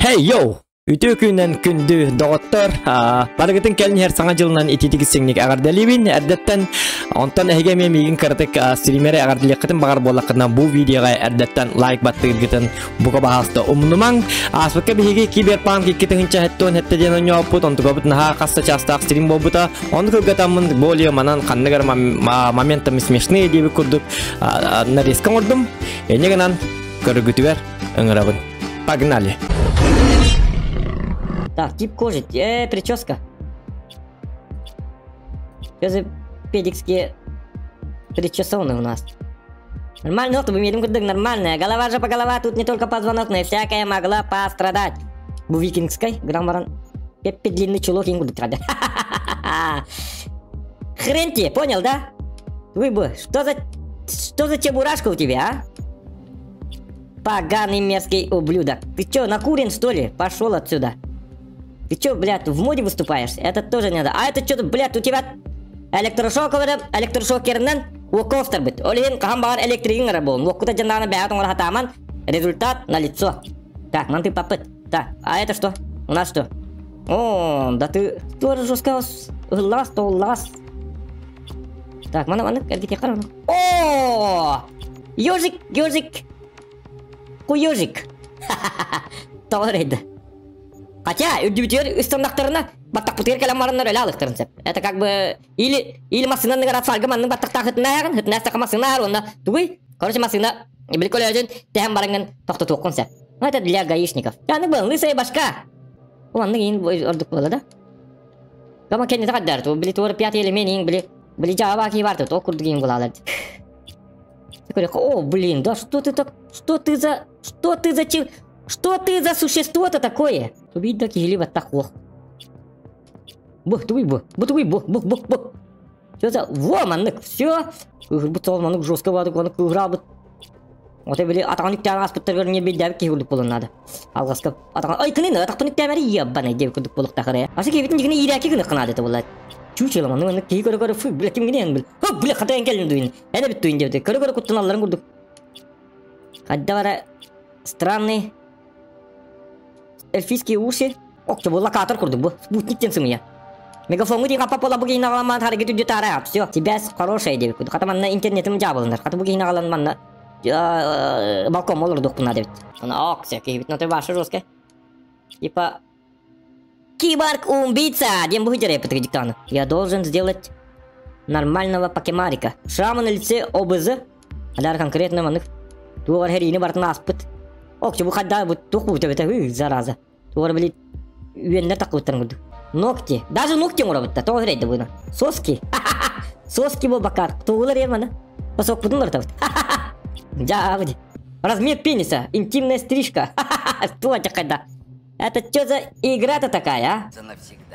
Hey yo! Ütü künden kündü doktor. Baragıtın kelin her sana жылынан ититigi сеңник агардалибин. Әрдеттен онтон эхеге мегин кырдык стримере агардылыкытын багар болакына бу видеога әрдеттен лайк баттыгытын буга бахаста умнумаң. Аспекке биги киберпанк китинче хеттон хеттеден оньопут онтуга бут наха касса частак стрим болбута. Онтуга гатамын более манан канныгар моментами смешные диби курдук нарезка урдум. Энегенан көргүтүбер ыңырабын. Погнали. Так, тип кожи, прическа. Сейчас педикские причесоны у нас. Нормально, чтобы имели кудык нормальная. Голова же по голова, тут не только позвоночная, всякая могла пострадать. Bu викингской, граммаран. Пеппи длинный чулок и кудык страдать. Хрен тебе, понял, да? Выбор, что за чебурашка у тебя, а? Поганый мерзкий ублюдок. Ты чё, накурен, что ли? Пошел отсюда. Ты чё, блядь, в моде выступаешь? Это тоже не надо. А это что-то, блядь, у тебя электрошокернен уокостер бит. Олин кахамбар электрикин работал. Уокута джандана бягат он рахатаман. Результат на лицо. Так, нам ты попыт. Так, а это что? У нас что? О, да ты тоже жестко лас. Так, мана, архитектор. О, ёжик. Куёжик. Толред. Хотя, удивительно, стандартно, баттак путер каламарны ролялыктырын сеп. Это как бы или машина наград фальгаман баттак хытнаган, хытнастак машина онда. Тугой, короче, машина били колледжен тем баранган токтотоккон сеп. Ну это для гаишников. Я не был, лысая башка. Он нагин ордук было, да? Кама кенни такаддар, то били тор пятый элемент, били жаба ки варты, то курдгин булалар. О, блин, да что ты за существо-то такое? Убить таки или вот так вот. Бух. Что за... Во, маннык, все. Будто маннык жестко вадык, маннык играл бы. Вот и были атаник тян аспыттар не бедявки худук болын надо. Алгаска атаник... Ай, кынын, атак паник тямари ебаный девик худук болук тахарая. Асы кевитин жигіне иряки кыны қынады это болады. Чучело маннык кей көрі фу, бля, кем генен біл. О, бля, хатайын келін дуйын. Әне бит дуйын девді. Көрі күттін алларын көрдік. Хадда бара странный эльфийские уши. Ок, что был локатор курдук, был спутниктен сымия. Мегафонгу дейін қапа пола бұгейін ағаламан харгет үдет ара. Все, тебя хорошая девик. Хата манна интернетім жабылындар. Хата бұгейін ағалан манна балкон олыр дұқпына девді. Ок, всякий вид, но ты ваша жесткая. Типа... Киборг-убийца! Дем бухгалтерия по диктану. Я должен сделать нормального покемарика. Шрамы на лице ОБЗ. Адар конкретно маных. Тугар херини барт наспыт. Ок, чебу хадда вот туху у тебя зараза. Тугар блин. Уеннер такой тангуд. Ногти. Даже ногти мурабытта. То грейд буйна. Соски. Соски был бакар. Тугар ермана. Посок путнур тавт. Джавди. Размер пениса. Интимная стрижка. Что это когда? Это что за игра-то такая, а?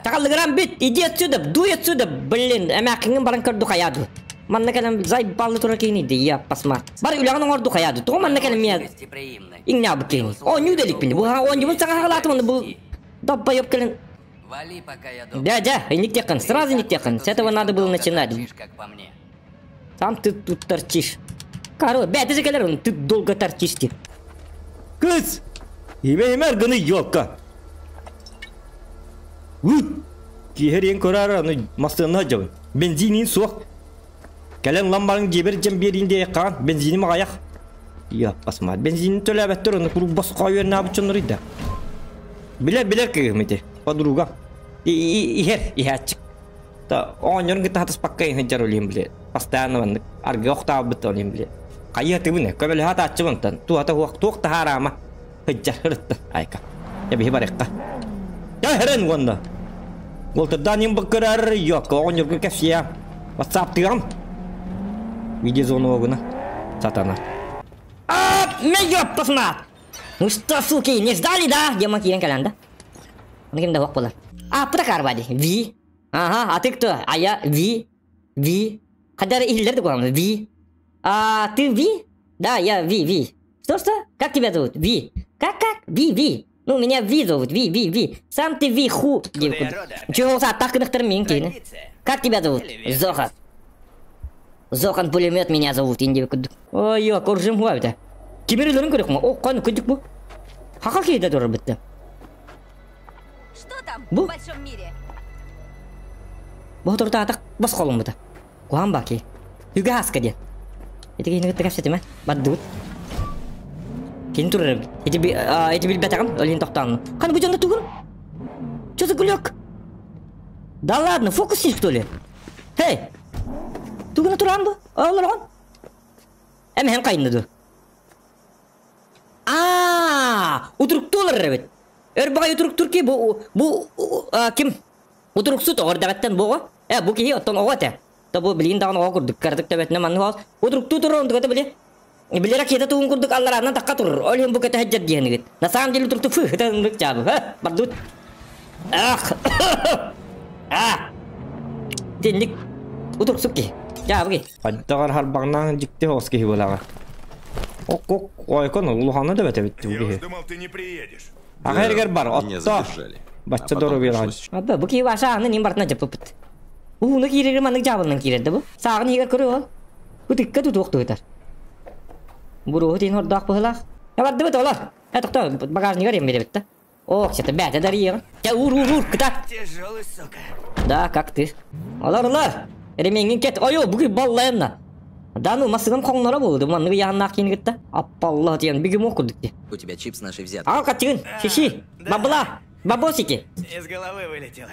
Такалграм бит, иди отсюда, дуй отсюда, блин. Амякингем баранкар духаяду. Маннакалам заебал туракини, да я посмотр. Бар улягану мор духаяду. То маннакалам меня игня букини. О, не удалик пили. Он не будет сахалат, он был. Да поебкален. Да, и никтекан, сразу никтекан. С этого надо было начинать. Сам ты тут торчишь. Короче, ты же калерон, ты долго торчишь. Кыц! Имя ганы ёлка. Кихерен корара, ну мастына жабы. Бензинин суак. Кален ламбарын жебер жемберинде кан, бензини магаяк. Я посмотри, бензин төлөбөттөр, оны куруп баска верне абычыныр иде. Билер кегемете, подруга. Ихер. Та оньон гыта хатас паккай хажар олим биле. Постоянно ванны арга октаб бит олим биле. Кайя тибине, көбел хата ачыбынтан. Туата хуак тахарама. Хыджарытты айка. Я бихи барекка. Я херен гонда. Голтырдан им бакырар yok. Оньорга кефия. WhatsApp тыгам. Видеозону огуна. Сатана. Меня посмотри. Ну что, суки, не ждали, да? Где макиен калянда? Он кем давак пола. Путакар вади. Ви. Ага, а ты кто? А я Ви. Хадар Хиллер такой. Ви. Ты Ви? Да, я Ви. Что? Как тебя зовут? Ви. Как? Ви. Ну, меня Ви зовут. Ви. Сам ты Ви ху. Чего за так на терминке? Как тебя зовут? Зохан пулемет меня зовут. Ой, я коржим хуавита. Киберилерин көрөк му? О, каны көдүк му? Хака кейде дөрөбүттү. Бу? В большом мире. Бу турта атак бас колум бута. Куан баки. Юга хаска ден. Это кино тегап сетеме. Баддут. Кин турыр. Эти бил бетагам олин токтан. Кан бу жонда тугун? Что за гулёк? Да ладно, фокусник что ли? Хей! Тугуна туран бу? Олоргон. Эме хем кайынды. Утуруктуулар ребет. Өрбагай утуруктурки бу ким? Утуруксут ордагаттан буга. Бу ки оттон оготе. То бу билин даган ого курдук. Кардык төбөтүнө манны бол. Утуруктуу турун дегете биле. Билера кете тугун курдук алларанан такка тур. Олем бу кете хаджат дегенигит. На самом деле утурукту фы хытын жабы. Бардут. Денник утуруксукки. Жабыги. Аттагар харбагнан жикте хоски болага. Ок, ойкон улуханы да бетебит буги. Думал, ты не приедешь. Агергер бар, Меня отто. задержали. Бачча А дору потом бираган. пришлось Абба бу ки ваша аны ним бартна жаппыт. Уну кирер манык жабылнын кирерде бу. Сагын егер көрүп ал. Бу тикке тутукту етер. Буру тин хордак быхлак. Барды бит олар. Токто багажник арем беребит да. Ох, что-то бәте дарья. Я ур, кыта. Тяжелый, сука. Да, как ты? Олар. Ремеңин кет. Ой, буги баллайымна. Да ну, масыгым коңнора болду. Манны янына кийин кетти. Аппалла тиен бигим окудук ди. У тебя чип с нашей взяткой. А катчыгын. Шиши. Бабла. Бабосики. Из головы вылетело.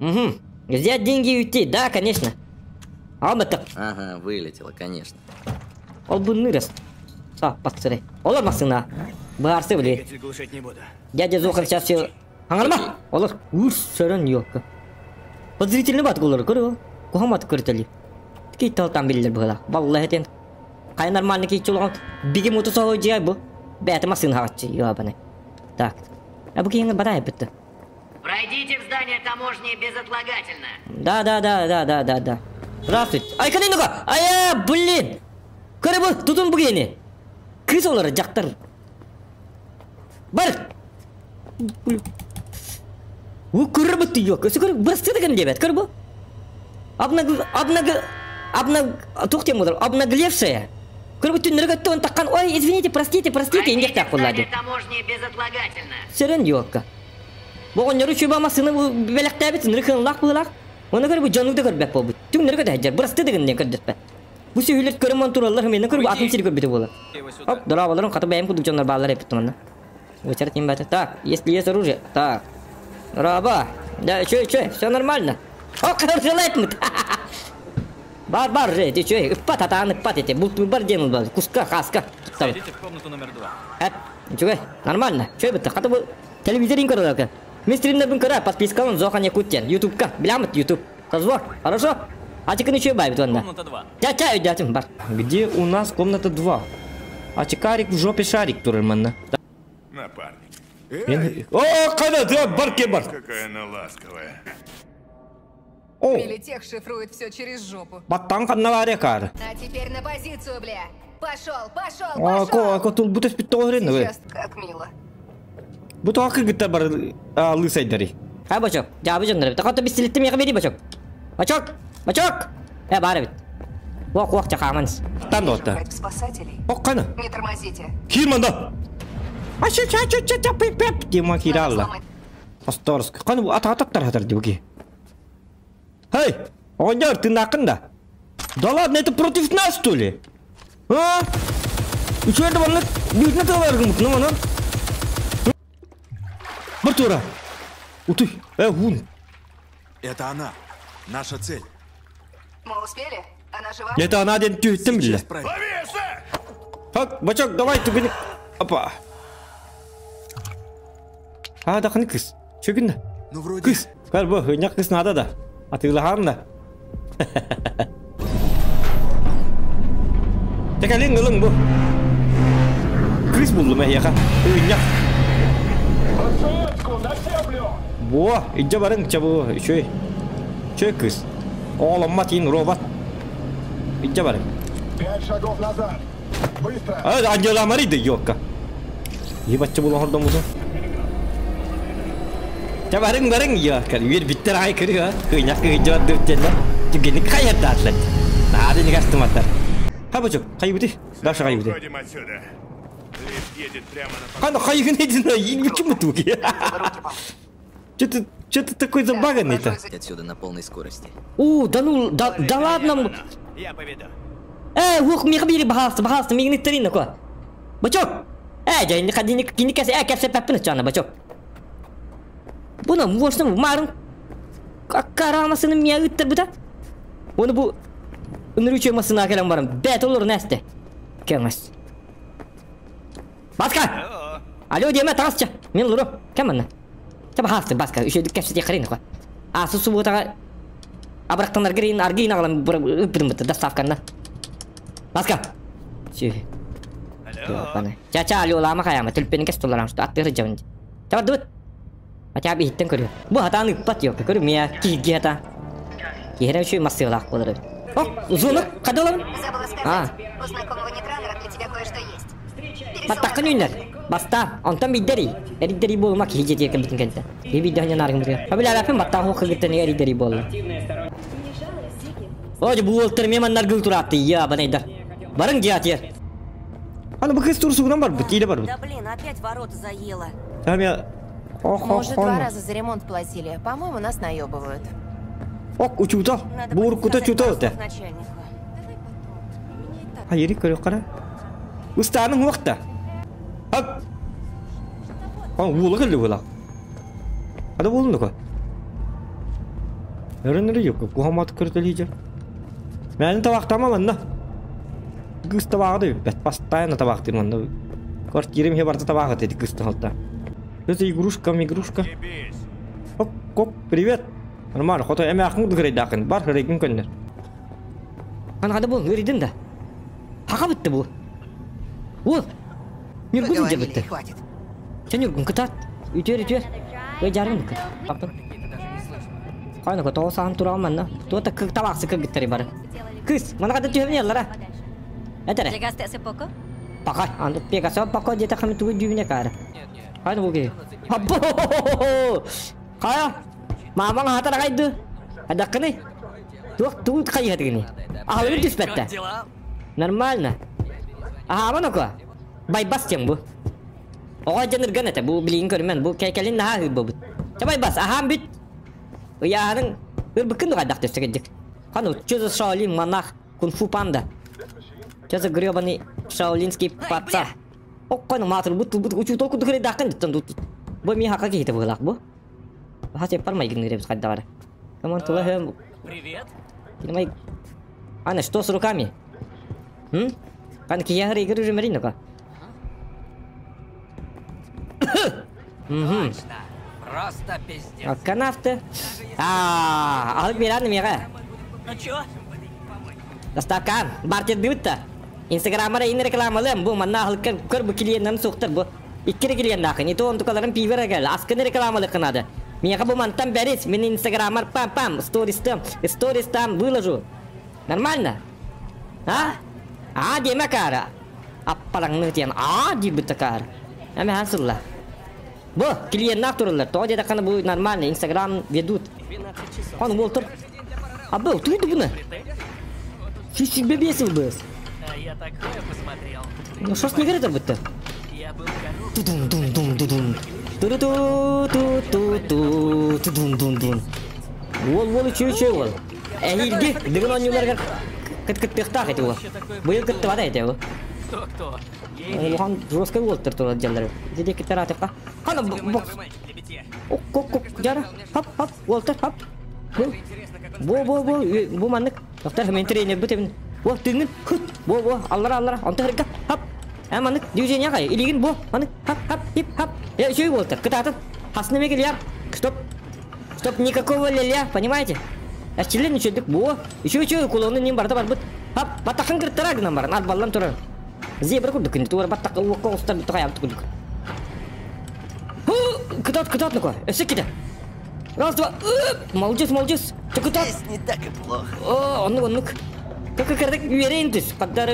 Угу. Взять деньги и уйти. Да, конечно. Алматы. Ага, вылетело, конечно. Ол bunny раз. Са, пацаны. Олар масына. Барсы биле. Двигатель глушить не буду. Дядя Зохар сейчас все. Аңарма. Олар. Ур, сөрөн yok. Подзрительный бат голор көрө. Кохамат көртөли. Ки талтан билдер была. Валлахи тен. Кай нормально ки чулган. Биги мото соо жай бу. Бәте масын хаватчы. Ёбаны. Так. А бу кийин бадай битти. Пройдите в здание таможни безотлагательно. Да. Здравствуйте. Ай, кадайнуга. Ай, блин. Көрө бу, тутун бу кийини. Кыз олар жактар. Бар. У көрөр битти yok. Өсү бырсы деген дебет. Көр бу. Тоқтем отыр. Обнаглевшая. Көр бу түннөргө тон таккан. Ой, извините, простите, индек так куллади. Таможни безотлагательно. Сөрөн yok. Богоннору чөбө масыны белектебит, ныркын лак булак. Оны көр бу жонугда көрбөк болбут. Түннөргө да жер. Бырсы дегенден көрдөппө. Бу сөйлөт көрөмөн туралар менен көр бу атын сири көрбөтө болот. Оп, дорабаларын каты бәйм кудук жондар балдар эпит мына. Вычар тем бата. Так, если есть оружие. Так. Раба. Да, чё, все нормально. О, желает мы. Бар, же, ты чё? Пат эти. Будто бар денул бар. Куска, хаска. Идите в комнату номер 2. Ничего, нормально. Чё это? Хата бу телевизорин көрөлөк. Мистерин бин кара подпискалын Зоханя Куттен. YouTube-ка. Билямыт YouTube. Созвор. Хорошо? А ты не чё байбит онда? Комната 2. Я идётим, бар. Где у нас комната 2? А чекарик в жопе шарик турманна. Напарник. О, когда ты барке бар. Какая она ласковая. О, Мелитех шифрует все через жопу. баттан каннаваре кар. А теперь на позицию, бля. Пошел. Ко тул бутас питогрен вы. Сейчас как мило. Буту акыр гитта бар лысайдари. Хай бачок. Жабы жондар. Такаты бистилетти мега бери бачок. Бачок. Бары бит. Вок чакаманс. Тандота. Против спасателей. Оккана. Не тормозите. Кирманда. Пеп Дима киралла. Асторск. Каны бу ататтар хатар дибуки. Хей, оняр ты накында. Да ладно, это против нас что ли? А? И что это вон? Видно товаргым, ну вон. Бартура. Уты. Вон. Это она. Наша цель. Мы успели? Она жива? Это она ден тюттем бля. Повеса! Так, бачок, давай ты гыны. Опа. А, да ханыкыс. Чё гында? Ну вроде... Кыс. Кар бу, хыняк кыс надо да. Атыйлахан да. Текалин гылың бу. Кыс булду мехяка. Хыняк. Во, иджа барың чабу. Чё кыс? Оломма тиин робот. Иджа барың. 5 шагов назад. Быстро. А, анжела мариды ёкка. Ебаччы булан хордон бузу. Bareng ya kan wir bitter ay kırıyor. Kıynak kıyıcı dörtçenler. Çünkü kayıp dağıtlar. Nah ada nih customer. Ha bocok, kayu putih. Dasar kayu putih. Уходим отсюда. Лифт едет прямо на... Kan kayu kan itu nih, ini cuma tuh. Jadi Что ты такой забаганный-то? Отсюда на полной скорости. О, да ну, да ладно. Я поведу. Ух, мне бери, пожалуйста, мне не трина, ко. Бачок! Jangan kini kasih kasih apa cana bacok. Buna bosna marun. Kakara masih miya utter buta. Buna bu unurucu masih nak kelang barang. Betul lor neste. Kemas. Baska. Alo dia mah tas cah. Min loro. Kemana? Coba hafta baska. Usah dikasih dia kerin kok. Susu buta. Abrak tanar green argi nak lam berum betul dasafkan lah. Baska. Sih. Apa nih? Caca lu lama kayak mah tulpen kes tularang sudah akhir jam. Cepat dud. Macam habis hitung kau. Buah hatan lipat yo. Kau mia gigi hata. Kira sih masih lah kau dah. Oh, zona kada lah. У знакомого нетранера для тебя кое-что есть. Patahkan yunlar. Basta. Ontan bidari. Dari bol mak hiji dia kan bikin kita. Dia bidahnya naring dia. Apabila apa batah ho kita ni dari bol. Oh, je bol termemang nargul turati. Ya, banai dah. Barang dia aja. Она бы кыстур сугнан бар, бит, бар. Да блин, опять ворота заело. Там я... Мы уже 2 раза за ремонт платили. По-моему, нас наебывают. Ок, учута. Буркута чута это. Hayır, körük kara. Ustanın vakti. Hak. Vulu geldi vula. Ada bulundu ko. Nerede yok? Kuhamat kırtılıyca. Ben de vaktama bana. Гыз табагы бет постоянно табак тирманда. Квартирам хе барта табага теди гыз талта. Это игрушка. Оп, привет. Нормально, хото эме ахму дгрей дакын. Бар херегин көннер. Ана када бул, өридин да. Хака битти бул. Ол. Нюргун же битти. Сен нюргун кытат. Үтөр. Ой жарым кыт. Бактын. Кайна кото сан тураман. Тута кык табаксы кык биттери бар. Кыз, мана када түйөне алара. Это ли? Llegaste hace poco? Пока, ando Pegaso пока где-то хами ту дюйня кара. Кайна буги. Або! Кая? Мама ngata rakay du. Ada kene. Tuh kaya hati gini. Lu dispetta. Нормально. Mana ko? Bypass yang bu. Oh jangan gana ta bu beliin körmen bu kaykalin nah bu. Bypass bit. Ya nang berbekin kada dak tekejek. Kanu чёза Shaolin монах Kung Fu Panda. Чёза грёбаный шаолинский паца. Оккону матыр бут учу толку дгре дакын дитен дут. Бу ми хака кете булак бу. Хаче пармай гныребс каддавар. Камон тула хэм. Привет. Май. Ана что с руками? Кан ки я игры же маринка. Просто пиздец. А канафта. Албиран мега. Ну чё? Доставкан, бартер битта. Instagram'da ini reklamladım. Bu manna halkın kır bu kliyenlerin soktur bu. İkili kliyen dakın. Itu untuk kalian pivera gel. Askını reklamladık nada. Miyaka bu mantan beris. Min Instagram'ar pam stories tam выложу. Нормально? Дема кара. Аппалаң нытен. Дибитта кара. Ами хансылла. Bu kliyenler turlar. То деда кана bu нормально. Instagram ведут. Он волтер. Абыл, ты иду буна. Чуть-чуть бебесил бы. Я такое посмотрел. Ну что с не говорит об этом? Я был Тудун. Вол чуть-чуть вол. Иди, дыган он юларгар. Кыт-кыт-тыхтах это его. Был кыт-тывада это его. Кто? Он жестко волтер турал джалдары. Здесь китара тыха. Хана бокс. Оп, жара. Хап, волтер, хап. Бу маннык. Доктор мен тренер битем. Во тыгын. Во, аллара. Антар херга. Хап. Маннык движение кай. Илигин бу. Маннык. Хап, хип, хап. Я еще и волтер. Кытатын. Хасны мегельяр. Стоп, никакого ля, понимаете? Я член ничего дык. Бу. Еще кулоны ним барда бар бит. Хап, батакын кыртараг нам бар. Над баллан турар. Зебра кудык. Туар батак колстар битая кудык. Кытат ну-ка. Секида. Раз, два. Молодец. Чекутат. Не так и плохо. Он. Как кырдык уверенность. Когда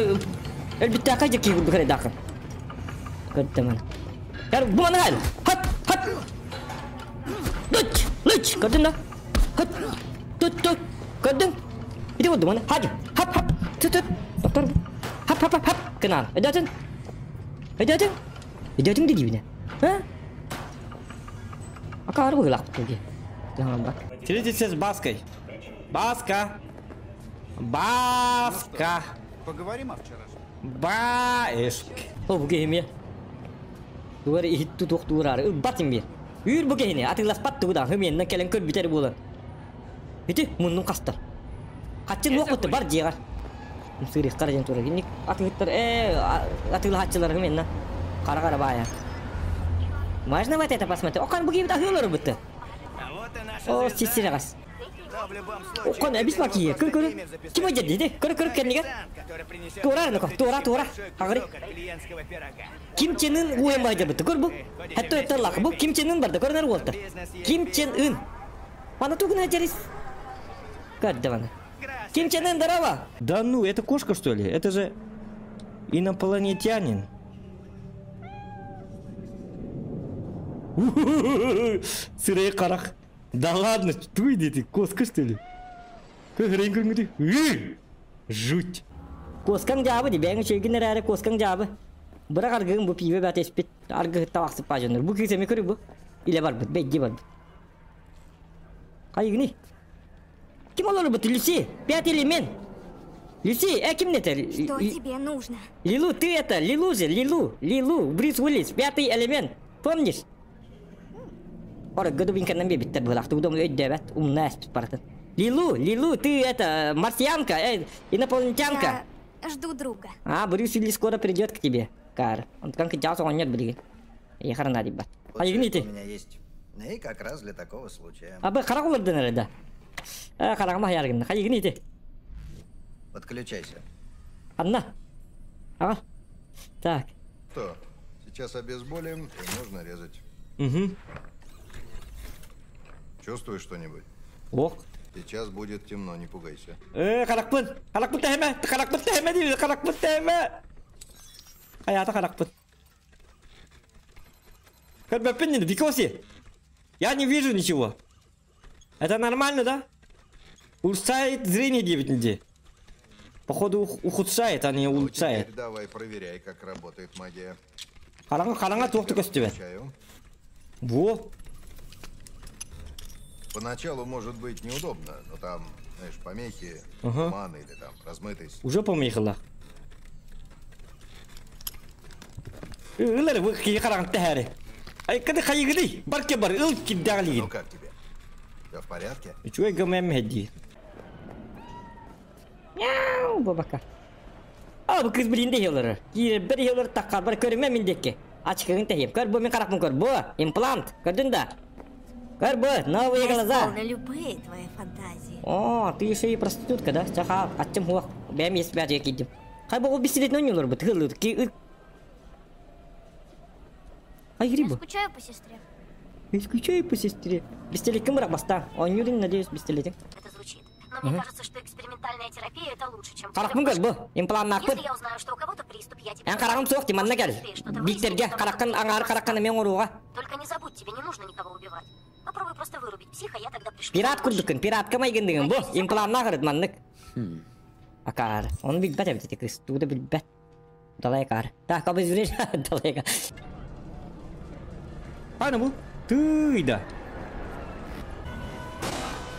элбитте акайдык кийгү бихаре дакын. Кыттыман. Яр бу мана хал. Хат. Лыч. Кырдын да. Хат. Тут. Кырдын. Иди вот мана. Хади. Хап. Тут. Доктор. Хап. Кынан. Эдатын диди бина. Акар бу лак туги. Tamam bak. Третий с Баской. Баска. Баска. Поговорим о вчерашнем. Баэшк. О bu gehme. Duvar ihtu tok durar. Batim bir. Yür bu gehne. Atılas pattu da hemen kelen kör biter bolan. Iti munun kastar. Kaçın vakti bar jigar. Suri karjan tur ini atılır atıl haçlar hemen kara baya. Можно вот это посмотреть? Окан буги да хулар бутты. О, сисирагас. Окан абис маки. Көр. Ким ажад диде? Көр кеннигер. Тора ноко, тора. Агри. Ким Чен Ын уем бажа бутты. Көр бу. Хатто это лак бу Ким Чен Ын барды. Көрнөр болду. Ким Чен Ын. Мана тугун ажарис. Каддавана. Ким Чен Ын здорово. Да ну, это кошка что ли? Это же инопланетянин. Сырая карах. Да ладно, что идите, коска что ли? Как рейнгунгди? Жуть. Коскан жабы ди бәң чегин әрі коскан жабы. Бірақ аргын бу пиве бәт еспет. Аргы тавақсып пажыныр. Бу кесеме көрі бу. Иле бар бұд, бәйге бар бұд. Қайығыны? Ким олар бұд? Люси, 5 элемент. Люси, ким нетер? Что тебе нужно? Лилу, ты это, Лилу же, Лилу, Брюс Уиллис, 5 элемент. Помнишь? Ора году бинканнан бе биттер булакты удом өйдөбөт умна эспит баратын. Лилу, ты это марсианка, инопланетянка. Я жду друга. Брюс Уиллис скоро придет к тебе, Кар. Он как час он нет блин. Я храна дибат. У меня есть. И как раз для такого случая. Абы карагулардан эле да. Карагама яргын. Хайгыните. Подключайся. Анна. Ага. Так. Что? Сейчас обезболим и нужно резать. Угу. Чувствуешь что-нибудь? Ох. Сейчас будет темно, не пугайся. Каракпын теме дейді, каракпын теме. Hayata каракпын. Карбапын не викоси. Я не вижу ничего. Это нормально, да? Улучшает зрение 9 недель. Походу ухудшает, а не улучшает. Давай проверяй, как работает магия. Караңа тоқты көстебе. Во. Поначалу может быть неудобно, но там, знаешь, помехи, туман или там размытость. Уже помехала. Илер вы какие каранты хари. Ай когда хайгди, барке бар, илки дали. Ну как тебе? Все в порядке? И чего я гамем хеди? Мяу, бабака. Бу кыз билинде хелер. Кире бер хелер таккар бар көрмө мендекке. Ачкыгын тейим. Көр бу мен каракмын көр. Бу имплант. Көрдүн да? Карбо, новые глаза. На любые твои фантазии. О, ты еще и проститутка, да? Чаха, ачым хуак. Бәм есть бәжі екейдім. Карбо, ол бестелетін ойнылар бұд. Хылы, ки... Ай, грибо. Я скучаю по сестре. Я скучаю по сестре. Бестелет кім бірақ баста? Ойнюрин, надеюсь, бестелетің. Это звучит. Но мне кажется, что экспериментальная терапия это лучше, чем... Карақмын көр, бұ. Имплант нақпын. Если я узнаю, что у кого-то приступ, я тебе... Ән қарағым соқ, деманна кәл. Биктерге, қараққан, аңары қараққаны мен ұруға. Только не забудь, тебе не нужно никого убивать. Попробуй просто вырубить психа, я тогда пришлю... Пират күрдікін, пират кім айгендігін, бұ. Имплант нақырд, маннық. Акар, оны білбәт әбді текіз. Туғды білбәт. Далай кар. Так, қабыз жүреш. Далай кар. Ана бұл? Түйді.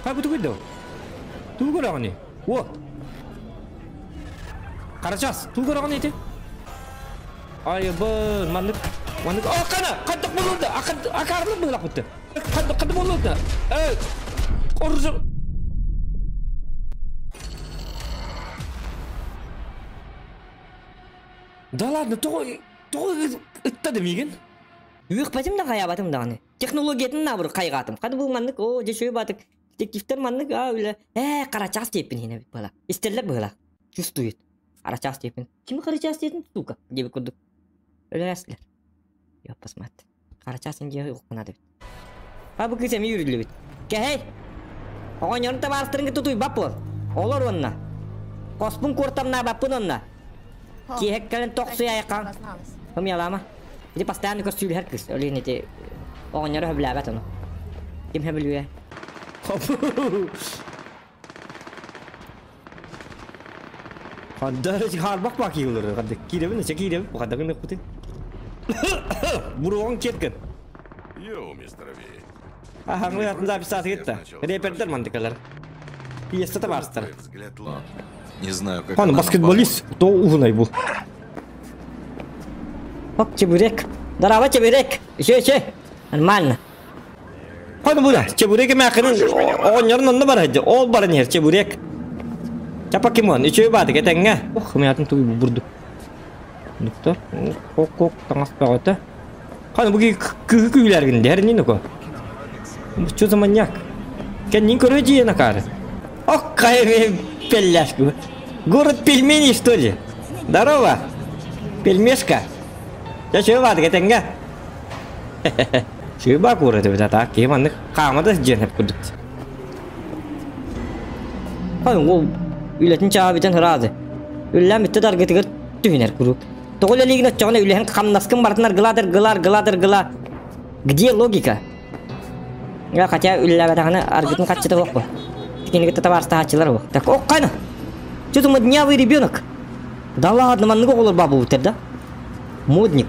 Қай бұты көйді? Түй көрағыны? О! Қарачас, түй көрағыны еті? Ай, бұл, мандық. О, қана! Қандық болуды! Ақарылы бұлақ бұтты. Қандық болуды! Қоржы! Да ладно, тоғы ұтта демеген? Үйік бәтім да қаябатым дағаны. Технологиятын набыр қайғатым. Қады бұл мандық, о, жешөй батық. Детективтер мандық, өлі. Қарачас тепін ені бұла. Истерлер бұла. Чувствует. Қарачас тепін. Кімі қарачас тепін? Сука. Дебі күрдік. Өлі әсілер. Йо, посмат. Қарачас енге ұққынады бит. Бұл кесеме үйірілі бит. Кәхей. Оған йонын табарыстырынғы тұтуй бап бол. Олар онына. Қоспын кортамна бапын онына. Кехек кәлін тоқсуй аяққан. Кім ялама? ఇది постоянно костюм herkes. Öyle nete. Oğlanları höbləbət onu. Kim höblüyor? Kadar hal bak bakıyorlar. Kadar kirevin ne çekirev? Bu kadar ne kutu? Buruğun ketken. Йоу, мистер Ви. Ahanglı yatında bir saat gitti. Reperder mandikalar. Piyesta da varstır. Взгляд ладно. Не знаю, как Hani она basketbolist. Doğu uğunay bu. Bak çevirek. Daraba çevirek. Şey. Nормально. Hani bu da çeburek mekanın onların onunla var hadi. Ol barın yer çeburek. Çapa kim on? Üçü badı ketenge. Oh hayatım tuğu burdu. Doktor. Kok tangas pağıta. Hani bu kühüküler günde her nini ko. Bu çoğu zaman yak. Kendin körücü yana karı. Oh kayve pellaşku. Город пельмени что ли? Здорово. Пельмешка. Ya şöyle vardı ketenge. Şöyle bak uğradı bir daha ki manlık kalmadı cennet kurduk. Hani o ületin çağı biten razı. Üllen bitti dar getir tühiner kurup. Toğul ligin açığına üllen kamnaskın bartınlar gıladır. Где логика? Ya хотя üllen bedağını argıtın kaççıda yok bu. Tikini tetap arsta haçılar bu. Так о кайна. Что-то моднявый ребенок. Да ладно, манного olur бабу утерда. Модник.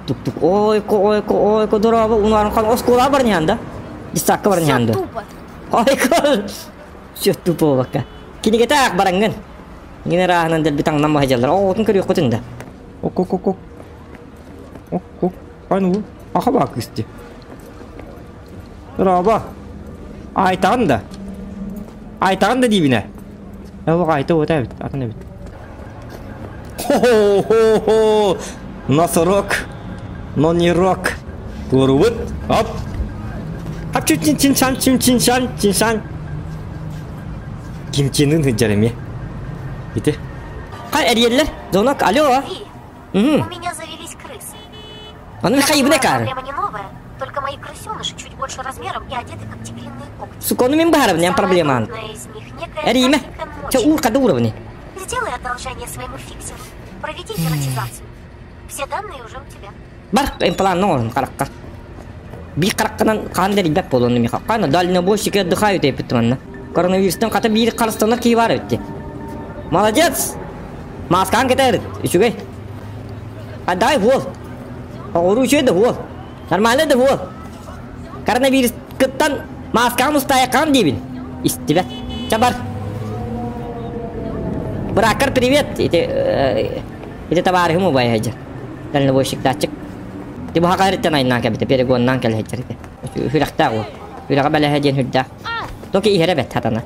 Тук-тук, ой-ко, здорово, унарым хан оскола барнян да? Дистакка барнян да? Тупо. Ой-ко, все тупо бака. Кini tak barangan. Gini rahanan del bitang nama hajalar. Oh, kan kiri kotin da. Ok. Hani bu? Aha bak işte. Raba. Aytan da dibine. Ya bak ayta o da bit. Atın da bit. Ho. Nasıl rock? Noni rock. Kurubut. Hop. Hop çin. Kimçinin hıcarım ya. Gitti. Kay eriyeller. Zonak alo. Ты, у меня завелись крысы. Onun kaybına kar. Проблема не новая, только мои крысеныши чуть больше размером и одеты как тигриные когти. Sukonu min baharab niyan проблема. Самая крупная из них некая Erime. маленькая Ço мочь. uğur kadı uğrabını. Сделай одолжение своему фиксеру. Проведи дератизацию. Все данные уже у тебя. Bar implan nol karakka. Bir karakkadan kan deri bek bolonu mi kakkana daline boş şike dıkayı teyip etmanna. Koronavirüsten kata bir kalastanlar ki var etti. Молодец. Maskan keter. Üçüge. Aday vol. Oru üçü de vol. Normalde de vol. Koronavirüs kıttan maskan ustaya kan dibin. İstibet. Çabar. Bırakır привет. Это товар ему бай хаджар. Daline boş şike açık. Di bu hakaretten ayından kabite perigondan kel hajar. Hülakta o. Hülaka bela hadiyen hüdda. Toki ihere bet hatana.